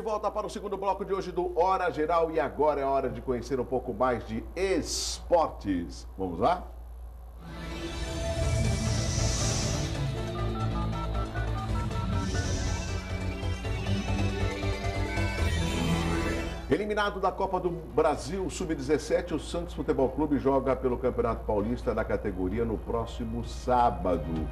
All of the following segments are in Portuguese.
volta para o segundo bloco de hoje do Hora Geral e agora é hora de conhecer um pouco mais de esportes. Vamos lá? Eliminado da Copa do Brasil Sub-17, o Santos Futebol Clube joga pelo Campeonato Paulista da categoria no próximo sábado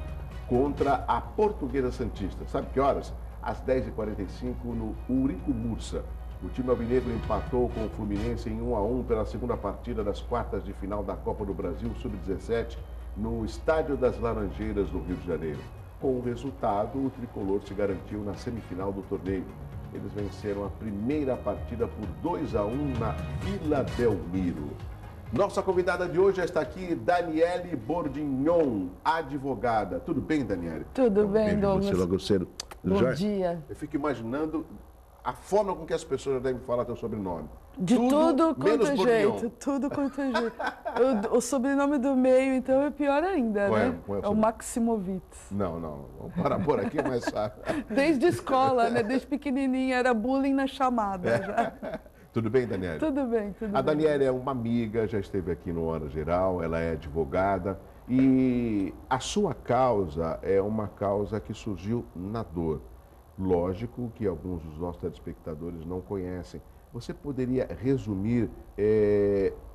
contra a Portuguesa Santista. Sabe que horas? Às 10h45 no Urico Mursa. O time alvinegro empatou com o Fluminense em 1-1 pela segunda partida das quartas de final da Copa do Brasil Sub-17 no Estádio das Laranjeiras, no Rio de Janeiro. Com o resultado, o tricolor se garantiu na semifinal do torneio. Eles venceram a primeira partida por 2-1 na Vila Belmiro. Nossa convidada de hoje já está aqui, Daniele Bordignon, advogada. Tudo bem, Daniele? Tudo bem, Douglas. Você logo cedo. Bom dia. Eu fico imaginando a forma com que as pessoas já devem falar teu sobrenome. De tudo quanto é Bordignon. jeito, tudo quanto é jeito. O sobrenome do meio, então, é pior ainda, Qual é? né? Qual é o É o Maximovitz. Não. Vamos parar por aqui, mais fácil. Desde escola, né? Desde pequenininha, era bullying na chamada. Já. Tudo bem, Daniele? Tudo bem, tudo A bem. Daniele é uma amiga, já esteve aqui no Hora Geral, ela é advogada e a sua causa é uma causa que surgiu na dor. Lógico que alguns dos nossos telespectadores não conhecem. Você poderia resumir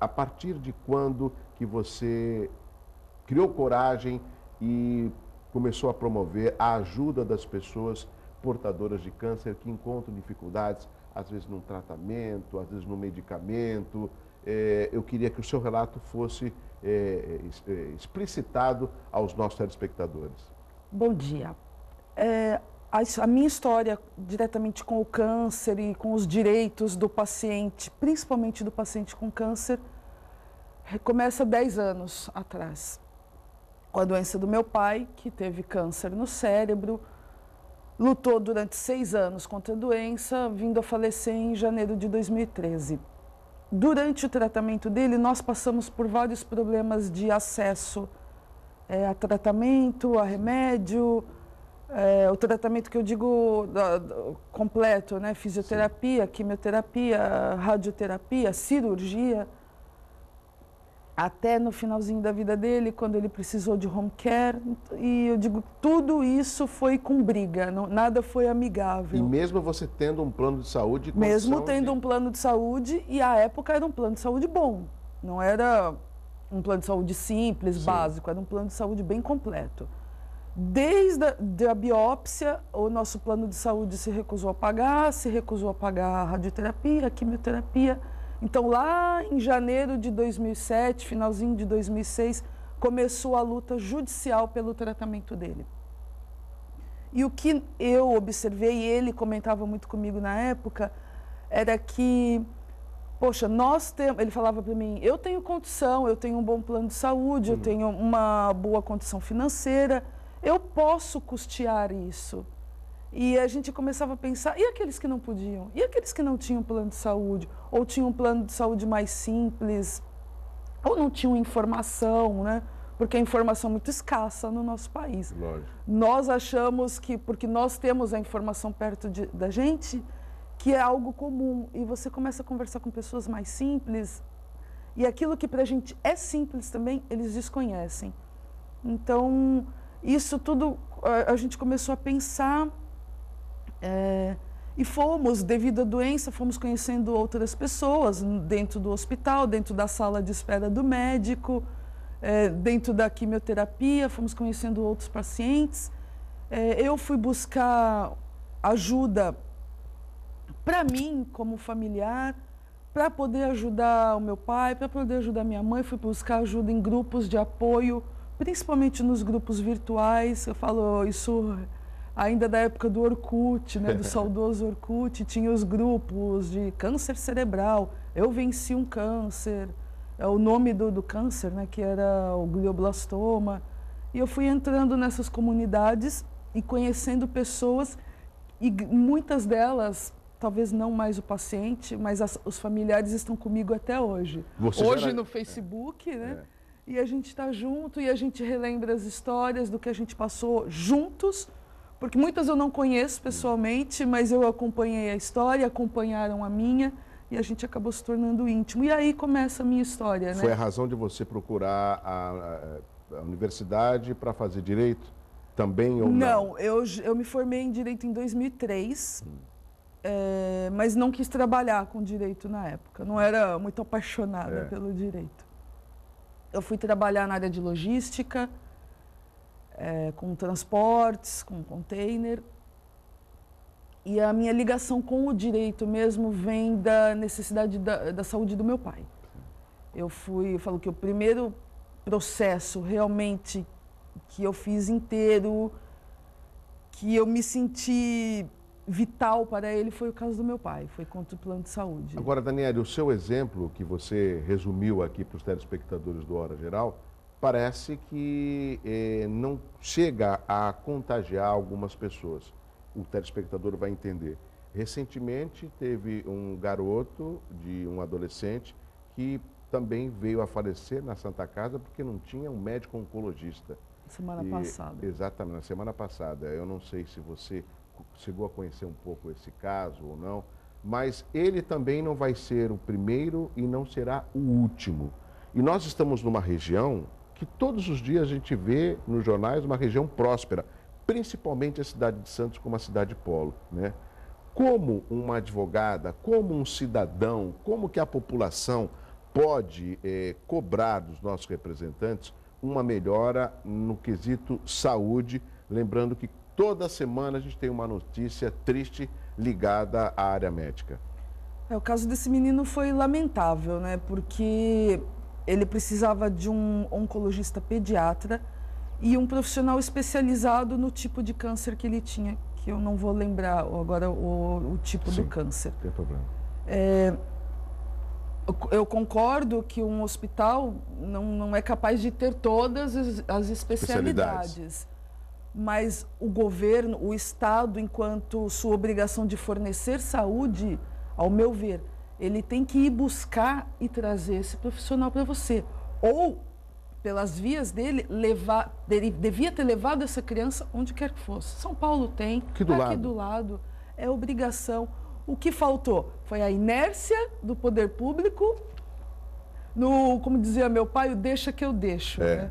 a partir de quando que você criou coragem e começou a promover a ajuda das pessoas portadoras de câncer que encontram dificuldades, às vezes num tratamento, às vezes no medicamento. Eu queria que o seu relato fosse explicitado aos nossos telespectadores. Bom dia. A minha história diretamente com o câncer e com os direitos do paciente, principalmente do paciente com câncer, começa 10 anos atrás. Com a doença do meu pai, que teve câncer no cérebro, lutou durante 6 anos contra a doença, vindo a falecer em janeiro de 2013. Durante o tratamento dele, nós passamos por vários problemas de acesso a tratamento, a remédio, o tratamento que eu digo completo, né? Fisioterapia, quimioterapia, radioterapia, cirurgia. Até no finalzinho da vida dele, quando ele precisou de home care. E eu digo, tudo isso foi com briga, nada foi amigável. E mesmo você tendo um plano de saúde... Mesmo tendo um plano de saúde, e à época era um plano de saúde bom. Não era um plano de saúde simples, Sim. básico, era um plano de saúde bem completo. Desde a biópsia, o nosso plano de saúde se recusou a pagar a radioterapia, a quimioterapia. Então, lá em janeiro de 2007, finalzinho de 2006, começou a luta judicial pelo tratamento dele. E o que eu observei, e ele comentava muito comigo na época, era que, poxa, ele falava para mim, eu tenho condição, eu tenho um bom plano de saúde, eu tenho uma boa condição financeira, eu posso custear isso. E a gente começava a pensar, e aqueles que não podiam? E aqueles que não tinham plano de saúde? Ou tinham um plano de saúde mais simples? Ou não tinham informação, né? Porque a informação é muito escassa no nosso país. Lógico. Nós achamos que, porque nós temos a informação perto da gente, que é algo comum. E você começa a conversar com pessoas mais simples, e aquilo que para a gente é simples também, eles desconhecem. Então, isso tudo, a gente começou a pensar... e fomos, devido à doença, fomos conhecendo outras pessoas dentro do hospital, dentro da sala de espera do médico, dentro da quimioterapia, fomos conhecendo outros pacientes. Eu fui buscar ajuda para mim, como familiar, para poder ajudar o meu pai, para poder ajudar minha mãe. Fui buscar ajuda em grupos de apoio, principalmente nos grupos virtuais. Eu falo isso... Ainda da época do Orkut, né, do saudoso Orkut, tinha os grupos de câncer cerebral, eu venci um câncer, o nome do câncer, né, que era o glioblastoma. E eu fui entrando nessas comunidades e conhecendo pessoas, e muitas delas, talvez não mais o paciente, mas os familiares estão comigo até hoje. Hoje no Facebook, né? E a gente está junto e a gente relembra as histórias do que a gente passou juntos, porque muitas eu não conheço pessoalmente, mas eu acompanhei a história, acompanharam a minha, e a gente acabou se tornando íntimo. E aí começa a minha história, né? Foi a razão de você procurar a universidade para fazer direito também ou não? Não, eu me formei em direito em 2003, mas não quis trabalhar com direito na época. Não era muito apaixonada pelo direito. Eu fui trabalhar na área de logística, com transportes, com container. E a minha ligação com o direito mesmo vem da necessidade da saúde do meu pai. Eu falo que o primeiro processo realmente que eu fiz inteiro, que eu me senti vital para ele, foi o caso do meu pai, foi contra o plano de saúde. Agora, Daniele, o seu exemplo que você resumiu aqui para os telespectadores do Hora Geral, parece que não chega a contagiar algumas pessoas. O telespectador vai entender. Recentemente teve um garoto, um adolescente, que também veio a falecer na Santa Casa porque não tinha um médico oncologista. Semana passada. Exatamente, na semana passada. Eu não sei se você chegou a conhecer um pouco esse caso ou não, mas ele também não vai ser o primeiro e não será o último. E nós estamos numa região que todos os dias a gente vê nos jornais uma região próspera, principalmente a cidade de Santos como uma cidade polo, né? Como uma advogada, como um cidadão, como que a população pode cobrar dos nossos representantes uma melhora no quesito saúde, lembrando que toda semana a gente tem uma notícia triste ligada à área médica. O caso desse menino foi lamentável, né? Porque ele precisava de um oncologista pediatra e um profissional especializado no tipo de câncer que ele tinha, que eu não vou lembrar agora o tipo do câncer. Não tem problema. Eu concordo que um hospital não é capaz de ter todas as especialidades. Mas o governo, o Estado, enquanto sua obrigação de fornecer saúde, ao meu ver, ele tem que ir buscar e trazer esse profissional para você. Ou, pelas vias dele, ele devia ter levado essa criança onde quer que fosse. São Paulo tem, aqui do lado, é obrigação. O que faltou foi a inércia do poder público, como dizia meu pai, o deixa que eu deixo. Né?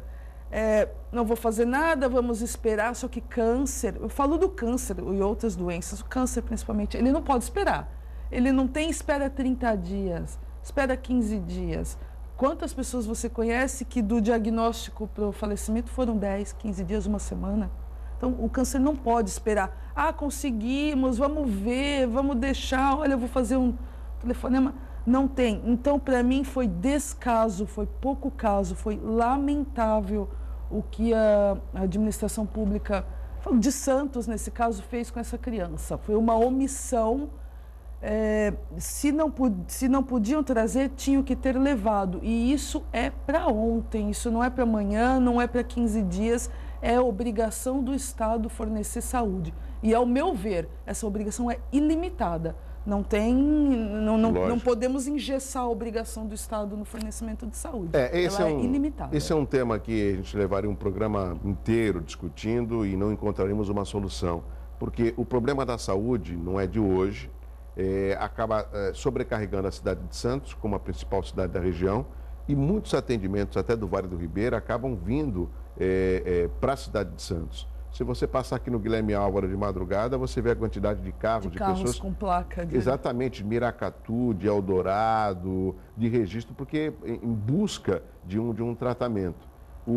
Não vou fazer nada, vamos esperar, só que câncer, eu falo do câncer e outras doenças, o câncer principalmente, ele não pode esperar. Ele não tem espera 30 dias, espera 15 dias. Quantas pessoas você conhece que do diagnóstico para o falecimento foram 10, 15 dias, uma semana? Então, o câncer não pode esperar. Conseguimos, vamos ver, vamos deixar, olha, eu vou fazer um telefonema. Não tem. Então, para mim, foi descaso, foi pouco caso, foi lamentável o que a administração pública, de Santos, nesse caso, fez com essa criança. Foi uma omissão. Se não podiam trazer, tinham que ter levado. E isso é para ontem, isso não é para amanhã, não é para 15 dias. É obrigação do Estado fornecer saúde. E, ao meu ver, essa obrigação é ilimitada. Não podemos engessar a obrigação do Estado no fornecimento de saúde. Ela é ilimitada. Esse é um tema que a gente levaria um programa inteiro discutindo e não encontraríamos uma solução. Porque o problema da saúde não é de hoje, acaba sobrecarregando a cidade de Santos, como a principal cidade da região, e muitos atendimentos, até do Vale do Ribeira, acabam vindo para a cidade de Santos. Se você passar aqui no Guilherme Álvaro de madrugada, você vê a quantidade de carros, de pessoas com placa. Exatamente, de Miracatu, de Eldorado, de registro, porque em busca de um tratamento.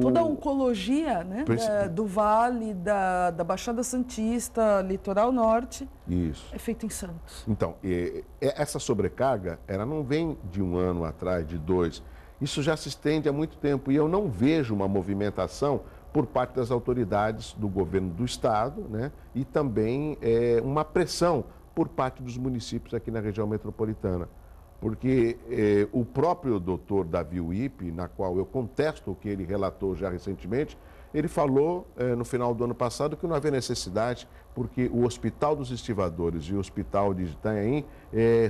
Toda a oncologia, né, do Vale, da Baixada Santista, Litoral Norte, isso, é feita em Santos. Então, essa sobrecarga, ela não vem de um ano atrás, de 2. Isso já se estende há muito tempo e eu não vejo uma movimentação por parte das autoridades do governo do estado, né? E também uma pressão por parte dos municípios aqui na região metropolitana. Porque o próprio doutor Davi Uip, na qual eu contesto o que ele relatou já recentemente, ele falou no final do ano passado que não havia necessidade, porque o Hospital dos Estivadores e o Hospital de Itanhaém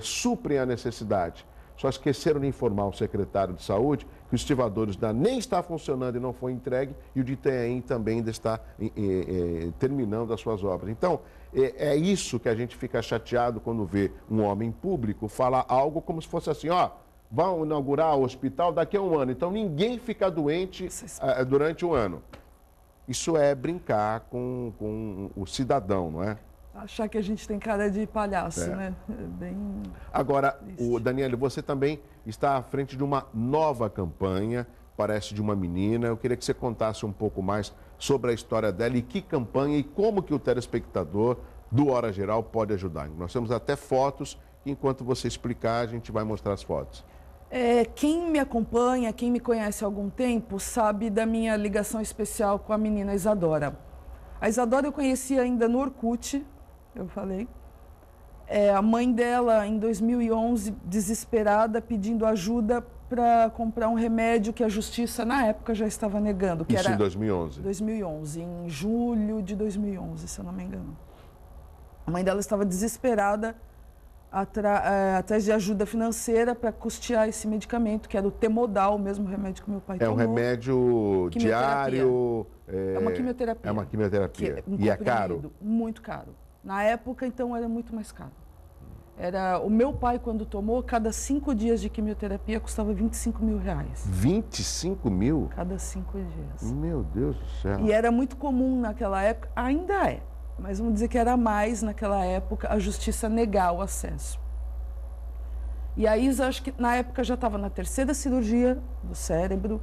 suprem a necessidade. só esqueceram de informar o secretário de saúde que o estivadores nem está funcionando e não foi entregue, e o de Itanhaém também ainda está terminando as suas obras. Então, é isso que a gente fica chateado quando vê um homem público falar algo como se fosse assim, ó, vão inaugurar o hospital daqui a um ano, então ninguém fica doente durante um ano. Isso é brincar com o cidadão, não é? Achar que a gente tem cara de palhaço, né? É bem... Agora, Daniele, você também está à frente de uma nova campanha, parece de uma menina. Eu queria que você contasse um pouco mais sobre a história dela e que campanha e como que o telespectador do Hora Geral pode ajudar. Nós temos até fotos, que enquanto você explicar, a gente vai mostrar as fotos. Quem me acompanha, quem me conhece há algum tempo, sabe da minha ligação especial com a menina Isadora. A Isadora eu conheci ainda no Orkut, eu falei. A mãe dela, em 2011, desesperada, pedindo ajuda para comprar um remédio que a justiça, na época, já estava negando. Que Isso era em 2011? 2011, em julho de 2011, se eu não me engano. A mãe dela estava desesperada atrás de ajuda financeira para custear esse medicamento, que era o Temodal, o mesmo remédio que meu pai tomou. É um remédio diário? É uma quimioterapia. É uma quimioterapia. E é caro? Muito caro. Na época, então, era muito mais caro. O meu pai, quando tomou, cada 5 dias de quimioterapia custava R$25 mil. 25 mil? Cada 5 dias. Meu Deus do céu. E era muito comum naquela época, ainda é, mas vamos dizer que era mais naquela época, a justiça negar o acesso. E a Isa, acho que na época já estava na 3ª cirurgia do cérebro,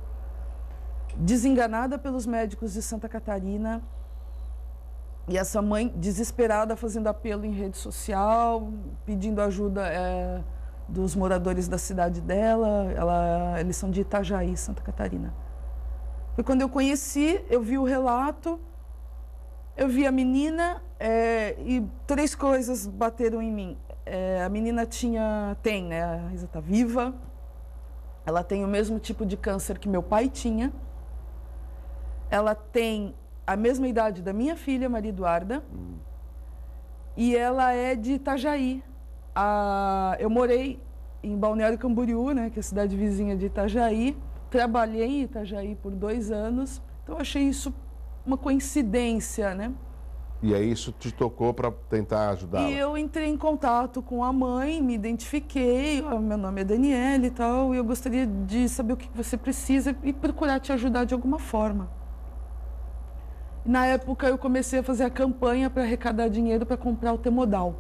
desenganada pelos médicos de Santa Catarina. E essa mãe, desesperada, fazendo apelo em rede social, pedindo ajuda dos moradores da cidade dela. Eles são de Itajaí, Santa Catarina. Foi quando eu conheci, eu vi o relato, eu vi a menina e 3 coisas bateram em mim. A menina tem, né? A Isa está viva, ela tem o mesmo tipo de câncer que meu pai tinha, ela tem a mesma idade da minha filha, Maria Eduarda, e ela é de Itajaí. Eu morei em Balneário Camboriú, né, que é a cidade vizinha de Itajaí, trabalhei em Itajaí por 2 anos, então achei isso uma coincidência, né? E aí isso te tocou para tentar ajudá-la? E eu entrei em contato com a mãe, me identifiquei, meu nome é Daniele e tal, e eu gostaria de saber o que você precisa e procurar te ajudar de alguma forma. Na época, eu comecei a fazer a campanha para arrecadar dinheiro para comprar o Temodal.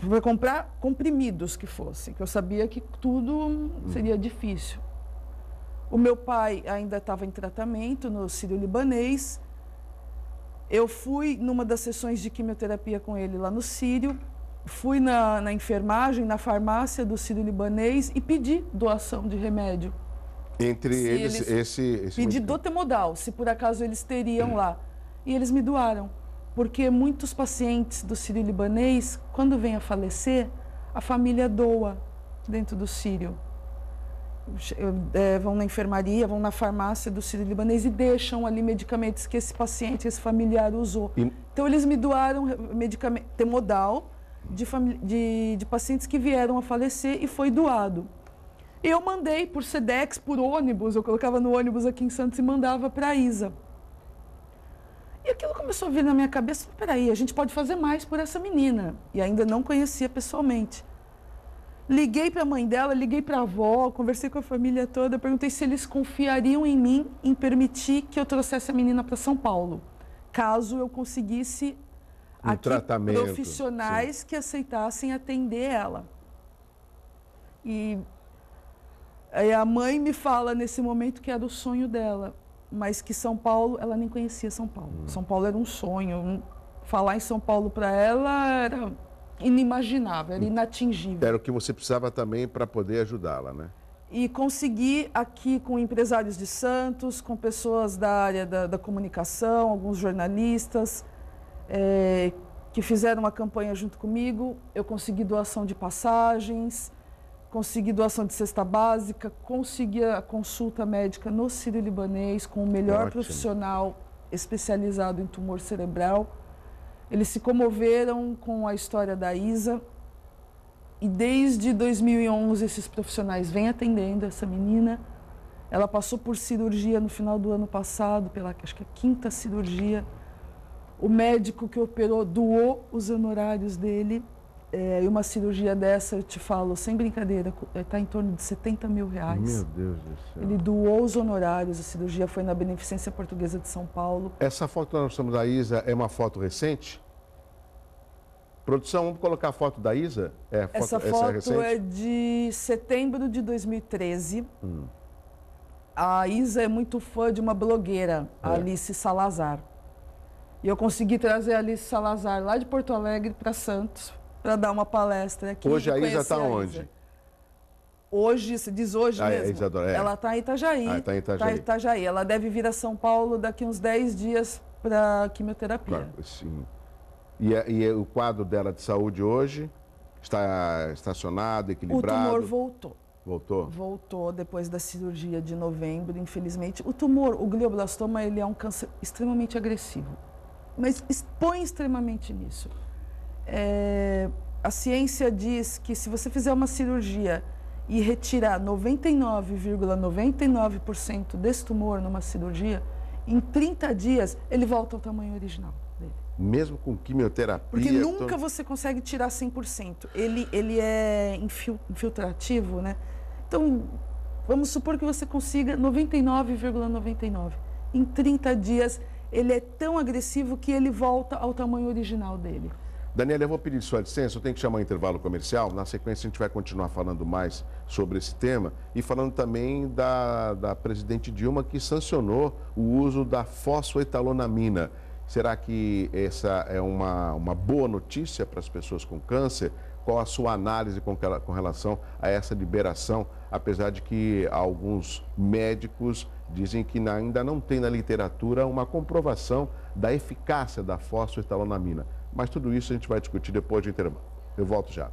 Para comprar comprimidos que fossem, que eu sabia que tudo seria difícil. O meu pai ainda estava em tratamento no Sírio-Libanês. Eu fui numa das sessões de quimioterapia com ele lá no Sírio, fui na enfermagem, na farmácia do Sírio-Libanês e pedi doação de remédio. Entre eles, esse pedi do Temodal, se por acaso eles teriam lá. E eles me doaram, porque muitos pacientes do Sírio-Libanês, quando vêm a falecer, a família doa dentro do Sírio. Vão na enfermaria, vão na farmácia do Sírio-Libanês e deixam ali medicamentos que esse paciente, esse familiar usou. Então eles me doaram medicamento Temodal de pacientes que vieram a falecer e foi doado. Eu mandei por Sedex, por ônibus, eu colocava no ônibus aqui em Santos e mandava para a Isa. E aquilo começou a vir na minha cabeça, peraí, a gente pode fazer mais por essa menina. E ainda não conhecia pessoalmente. Liguei para a mãe dela, liguei para a avó, conversei com a família toda, perguntei se eles confiariam em mim em permitir que eu trouxesse a menina para São Paulo, caso eu conseguisse aqui profissionais que aceitassem atender ela. E aí a mãe me fala nesse momento que era o sonho dela, mas que São Paulo, ela nem conhecia São Paulo. São Paulo era um sonho. Falar em São Paulo para ela era inimaginável, era inatingível. Era o que você precisava também para poder ajudá-la, né? E consegui aqui com empresários de Santos, com pessoas da área da comunicação, alguns jornalistas, que fizeram uma campanha junto comigo. Eu consegui doação de passagens, consegui doação de cesta básica, consegui a consulta médica no Sírio-Libanês com o melhor profissional especializado em tumor cerebral. Eles se comoveram com a história da Isa E desde 2011 esses profissionais vêm atendendo essa menina. Ela passou por cirurgia no final do ano passado, pela acho que a 5ª cirurgia. O médico que operou doou os honorários dele. E uma cirurgia dessa, eu te falo, sem brincadeira, está em torno de R$70 mil. Meu Deus do céu. Ele doou os honorários, a cirurgia foi na Beneficência Portuguesa de São Paulo. Essa foto que nós estamos da Isa é uma foto recente? Produção, vamos colocar a foto da Isa? Essa foto é de setembro de 2013. A Isa é muito fã de uma blogueira, a Alice Salazar. E eu consegui trazer a Alice Salazar lá de Porto Alegre para Santos, para dar uma palestra aqui. Hoje a Isa está onde? Hoje, se diz hoje mesmo, Isadora, ela está em Itajaí. Está em Itajaí. Tá em Itajaí. Ela deve vir a São Paulo daqui uns 10 dias para quimioterapia. Claro, sim. E o quadro dela de saúde hoje está estacionado, equilibrado? O tumor voltou. Voltou? Voltou depois da cirurgia de novembro, infelizmente. O tumor, o glioblastoma, ele é um câncer extremamente agressivo, mas expõe extremamente nisso. A ciência diz que se você fizer uma cirurgia e retirar 99,99% desse tumor numa cirurgia, em 30 dias ele volta ao tamanho original dele. Mesmo com quimioterapia? Porque nunca você consegue tirar 100%. Ele é infiltrativo, né? Então, vamos supor que você consiga 99,99%. Em 30 dias, ele é tão agressivo que ele volta ao tamanho original dele. Daniela, eu vou pedir sua licença, eu tenho que chamar um intervalo comercial. Na sequência, a gente vai continuar falando mais sobre esse tema e falando também da presidente Dilma, que sancionou o uso da fosfoetalonamina. Será que essa é uma boa notícia para as pessoas com câncer? Qual a sua análise com relação a essa liberação, apesar de que alguns médicos dizem que ainda não tem na literatura uma comprovação da eficácia da fosfoetalonamina. Mas tudo isso a gente vai discutir depois do intervalo. Eu volto já.